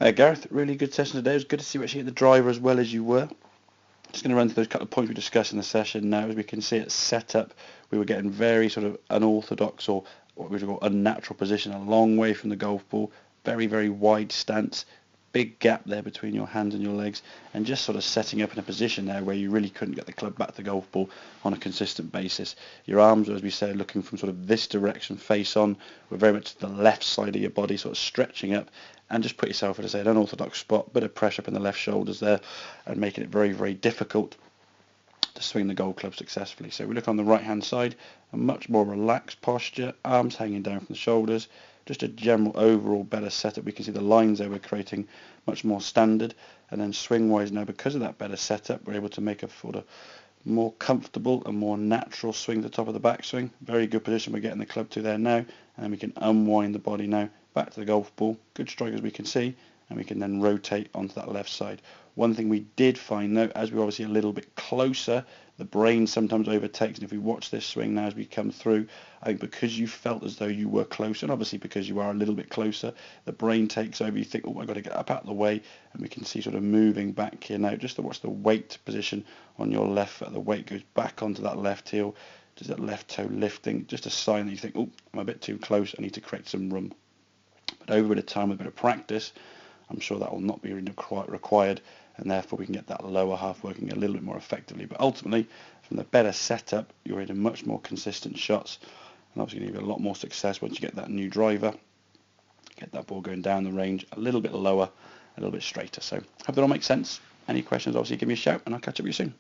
Gareth, really good session today. It was good to see you actually hit the driver as well as you were. Just going to run through those couple of points we discussed in the session now. As we can see at setup, we were getting very sort of unorthodox, or what we would call unnatural position, a long way from the golf ball, very, very wide stance, big gap there between your hands and your legs, and just sort of setting up in a position there where you really couldn't get the club back to the golf ball on a consistent basis. Your arms, as we said, looking from sort of this direction face on, were very much to the left side of your body, sort of stretching up, and just put yourself at, an unorthodox spot, bit of pressure up in the left shoulders there, and making it very, very difficult to swing the golf club successfully. So we look on the right hand side, a much more relaxed posture, arms hanging down from the shoulders, just a general overall better setup. We can see the lines there we're creating much more standard, and then swing wise now, because of that better setup, we're able to make a sort of more comfortable and more natural swing to the top of the backswing. Very good position we're getting the club to there now, and then we can unwind the body now back to the golf ball. Good strike as we can see, and we can then rotate onto that left side. One thing we did find though, as we're obviously a little bit closer, the brain sometimes overtakes, and if we watch this swing now as we come through, I think because you felt as though you were closer, and obviously because you are a little bit closer, the brain takes over. You think, oh, I've got to get up out of the way, and we can see sort of moving back here now, just to watch the weight position on your left foot. The weight goes back onto that left heel, just that left toe lifting, just a sign that you think, oh, I'm a bit too close, I need to create some room. But over a bit of time, with a bit of practice, I'm sure that will not be required, and therefore we can get that lower half working a little bit more effectively. But ultimately, from the better setup, you're in much more consistent shots, and obviously going to have a lot more success once you get that new driver, get that ball going down the range a little bit lower, a little bit straighter. So hope that all makes sense. Any questions, obviously give me a shout, and I'll catch up with you soon.